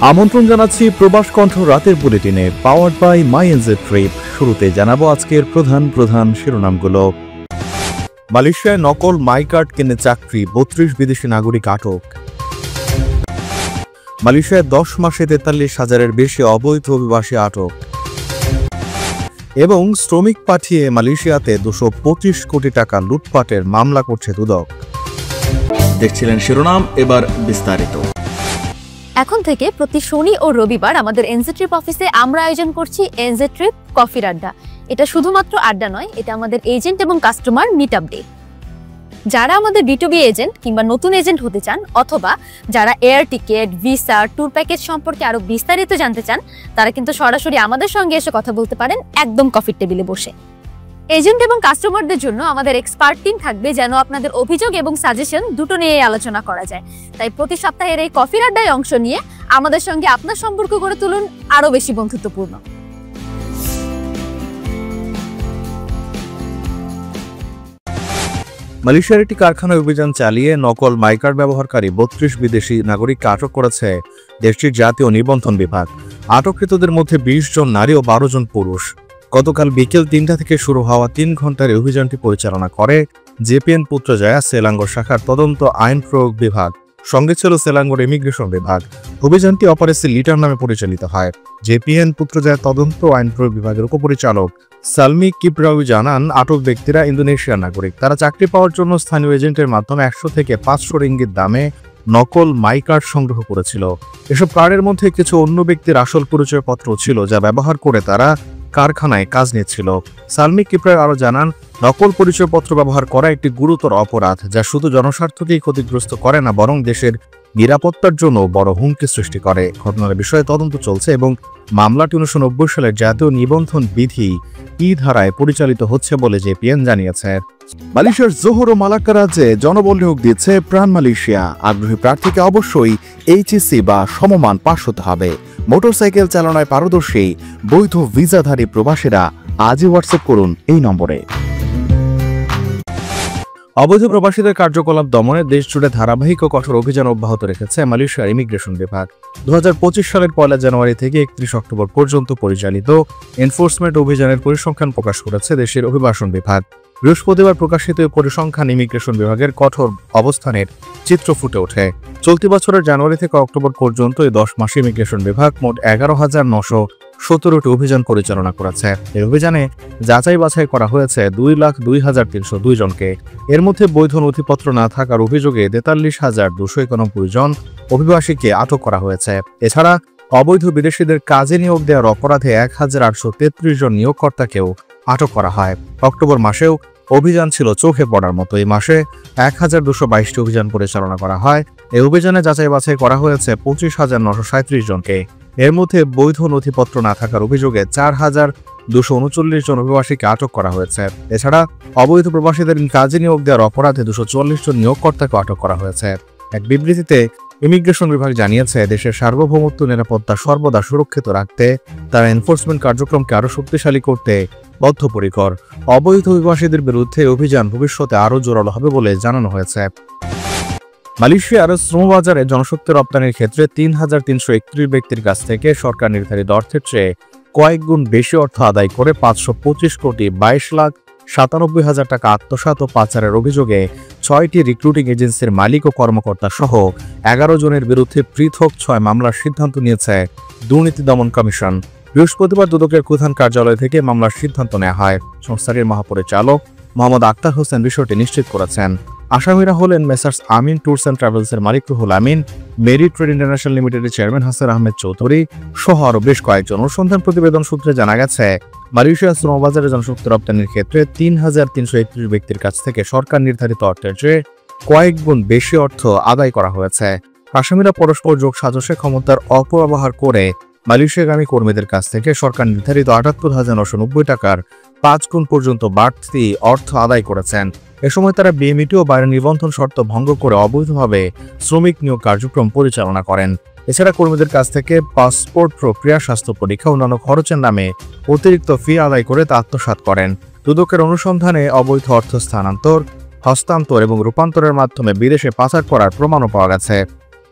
আমন্ত্রণ জানাচ্ছি প্রবাস কণ্ঠ রাতের বুলেটিনে powered by my NJ trip. শুরুতে জানাবো আজকের প্রধান শিরোনামগুলো। মালয়েশিয়ায় নকল মাই কার্ড কিনে চাকরি, 32 বিদেশি নাগরিক আটক। মালয়েশিয়ায় 10 মাসে 43,000-এর বেশি অবৈধ অভিবাসী আটক। এবং শ্রমিক পাঠিয়ে মালয়েশিয়াতে 225 কোটি টাকা লুটপাটের মামলা করছে দুদক। দেখছিলেন শিরোনাম, এবার বিস্তারিত। এখন থেকে প্রতি শনি ও রবিবার আমাদের এনজে ট্রিপ অফিসে আমরা আয়োজন করছি এনজে ট্রিপ কফির আড্ডা। এটা শুধুমাত্র আড্ডা নয়, এটা আমাদের এজেন্ট এবং কাস্টমার মিট আপ ডে। যারা আমাদের বিটুবি এজেন্ট কিংবা নতুন এজেন্ট হতে চান, অথবা যারা air ticket, visa, tour package সম্পর্কে আরো বিস্তারিত জানতে চান, তারা কিন্তু সরাসরি আমাদের সঙ্গে এসে কথা বলতে পারেন একদম কফির টেবিলে বসে। এজেন্ট এবং কাস্টমারদের জন্য আমাদের এক্সপার্ট টিম থাকবে, যেন আপনাদের অভিযোগ এবং সাজেশন দুটো নিয়ে আলোচনা করা যায়। তাই প্রতি সপ্তাহের এই কফির আড্ডায় অংশ নিয়ে আমাদের সঙ্গে আপনার সম্পর্ক গড়ে তুলুন আরো বেশি বন্ধুত্বপূর্ণ। মালয়েশিয়ার একটি কারখানায় অভিযান চালিয়ে নকল মাই কার্ড ব্যবহারকারী 32 বিদেশি নাগরিককে আটক করেছে দেশটির জাতীয় নিবন্ধন বিভাগ। আটককৃতদের মধ্যে 20 জন নারী ও 12 জন পুরুষ। গতকাল বিকেল 3টা থেকে শুরু হওয়া 3 ঘন্টার অভিযানটি পরিচালনা করে জেপিএন পুত্রজয়া সেলাঙ্গোর শাখার তদন্ত আইন প্রয়োগ বিভাগ। সঙ্গে ছিল সেলাঙ্গোর ইমিগ্রেশন বিভাগ। অভিযানটি অপারেশন লিটার নামে পরিচালিত হয়। জেপিএন পুত্রজয়া তদন্ত আইন প্রয়োগ বিভাগের উপপরিচালক সালমি কিপ্রাউই জানান, আটক ব্যক্তিরা ইন্দোনেশিয়ার নাগরিক। তারা চাকরি পাওয়ার জন্য স্থানীয় এজেন্টের মাধ্যমে 100 থেকে 500 রিঙ্গিত দামে নকল মাই কার্ড সংগ্রহ করেছিল। এসব কার্ডের মধ্যে কিছু অন্য ব্যক্তির আসল পরিচয়পত্র ছিল, যা ব্যবহার করে তারা কারখানায় কাজ নিচ্ছিল। সালমি কিপ্রায় আরো জানান, নকল পরিচয়পত্র ব্যবহার করা একটি গুরুতর অপরাধ, যা শুধু জনস্বার্থকেই ক্ষতিগ্রস্ত করে না, বরং দেশের নিরাপত্তার জন্য বড় হুমকি সৃষ্টি করে। ঘটনার বিষয়ে তদন্ত চলছে এবং মামলাটি 1990 সালের জাতীয় নিবন্ধন বিধি ধারায় পরিচালিত হচ্ছে বলে জেপিএন জানিয়েছে। মালয়েশিয়ার জোহর ও মালাক্কা রাজ্যে জনবল নিয়োগ দিচ্ছে প্রাণ মালয়েশিয়া। আগ্রহী প্রার্থীকে অবশ্যই এইচএসসি বা সমমান পাস হতে হবে। মোটরসাইকেল চালনায় পারদর্শী বৈধ ভিসাধারী প্রবাসীরা আজই হোয়াটসঅ্যাপ করুন এই নম্বরে। অবৈধ প্রবাসীদের কার্যকলাপ দমনে দেশ জুড়ে ধারাবাহিক ও কঠোর অভিযান অব্যাহত রেখেছে মালয়েশিয়ার ইমিগ্রেশন বিভাগ। 2025 সালের 1 জানুয়ারি থেকে 31 অক্টোবর পর্যন্ত পরিচালিত এনফোর্সমেন্ট অভিযানের পরিসংখ্যান প্রকাশ করেছে দেশের অভিবাসন বিভাগ। বৃহস্পতিবার প্রকাশিত এই পরিসংখ্যান ইমিগ্রেশন বিভাগের কঠোর অবস্থানের চিত্র ফুটে ওঠে। চলতি বছরের জানুয়ারি থেকে অক্টোবর পর্যন্ত এই 10 মাসে ইমিগ্রেশন বিভাগ মোট 11,917টি অভিযান পরিচালনা করেছে। এই অভিযানে যাচাই বাছাই করা হয়েছে 2,02,302 জনকে। এর মধ্যে বৈধ নথিপত্র না থাকার অভিযোগে 43,291 জন অভিবাসীকে আটক করা হয়েছে। এছাড়া অবৈধ বিদেশিদের কাজে নিয়োগ দেওয়ার অপরাধে 1,833 জন নিয়োগকর্তাকেও আটক করা হয়। অক্টোবর মাসেও অভিযান ছিল চোখে পড়ার মতো। এই মাসে 1,222টি অভিযান পরিচালনা করা হয়। এই অভিযানে যাচাই বাছাই করা হয়েছে 25,937 জনকে। এর মধ্যে বৈধ নথিপত্র না থাকার অভিযোগে 4,239 জন অভিবাসীকে আটক করা হয়েছে। এছাড়া অবৈধ প্রবাসীদের কাজে নিয়োগ দেওয়ার অপরাধে 244 জন নিয়োগকর্তাকে আটক করা হয়েছে। এক বিবৃতিতে ইমিগ্রেশন বিভাগ জানিয়েছে, দেশের সার্বভৌমত্ব নিরাপত্তা সর্বদা সুরক্ষিত রাখতে তারা এনফোর্সমেন্ট কার্যক্রমকে আরও শক্তিশালী করতে বদ্ধপরিকর। অবৈধ অভিবাসীদের বিরুদ্ধে অভিযান ভবিষ্যতে আরও জোরালো হবে বলে জানানো হয়েছে। মালয়েশিয়ার শ্রমবাজারে জনশক্তি রপ্তানির ক্ষেত্রে 3,331 ব্যক্তির কাছ থেকে সরকার নির্ধারিত অর্থের চেয়ে কয়েক গুণ বেশি অর্থ আদায় করে 525,22,97,000 টাকা আত্মসাৎ ও পাচারের অভিযোগে 6টি রিক্রুটিং এজেন্সির মালিক ও কর্মকর্তা সহ 11 জনের বিরুদ্ধে পৃথক 6 মামলার সিদ্ধান্ত নিয়েছে দুর্নীতি দমন কমিশন। বৃহস্পতিবার দুদকের প্রধান কার্যালয় থেকে মামলার সিদ্ধান্ত নেওয়া হয়। সংস্থাটির মহাপরিচালক মোহাম্মদ আক্তার হোসেন বিষয়টি নিশ্চিত করেছেন। আসামিরা হলেন মেসার্স আমিন ট্যুরস অ্যান্ড ট্রাভেলসের মালিক Ruhul Amin, Mary trade international লিমিটেডের চেয়ারম্যান হাসান আহমেদ চৌধুরী সহ আরও বেশ কয়েকজন। অনুসন্ধান প্রতিবেদন সূত্রে জানা গেছে, মালয়েশিয়ার শ্রমবাজারে জনশক্তি রপ্তানির ক্ষেত্রে 3,331 ব্যক্তির কাছ থেকে সরকার নির্ধারিত অর্থের চেয়ে কয়েক গুণ বেশি অর্থ আদায় করা হয়েছে। আসামিরা পরস্পর যোগ সাজসে ক্ষমতার অপব্যবহার করে মালয়েশিয়াগামী কর্মীদের কাছ থেকে সরকার নির্ধারিত 78,990 টাকার 5 গুণ পর্যন্ত বাড়তি অর্থ আদায় করেছেন। এ সময় তারা বিএমইটি ও বাইরের নিবন্ধন শর্ত ভঙ্গ করে অবৈধভাবে শ্রমিক নিয়োগ কার্যক্রম পরিচালনা করেন। এছাড়া কর্মীদের কাছ থেকে পাসপোর্ট প্রক্রিয়া, স্বাস্থ্য পরীক্ষা, অন্যান্য খরচের নামে অতিরিক্ত ফি আদায় করে তা আত্মসাৎ করেন। দুদকের অনুসন্ধানে অবৈধ অর্থ স্থানান্তর, হস্তান্তর এবং রূপান্তরের মাধ্যমে বিদেশে পাচার করার প্রমাণও পাওয়া গেছে।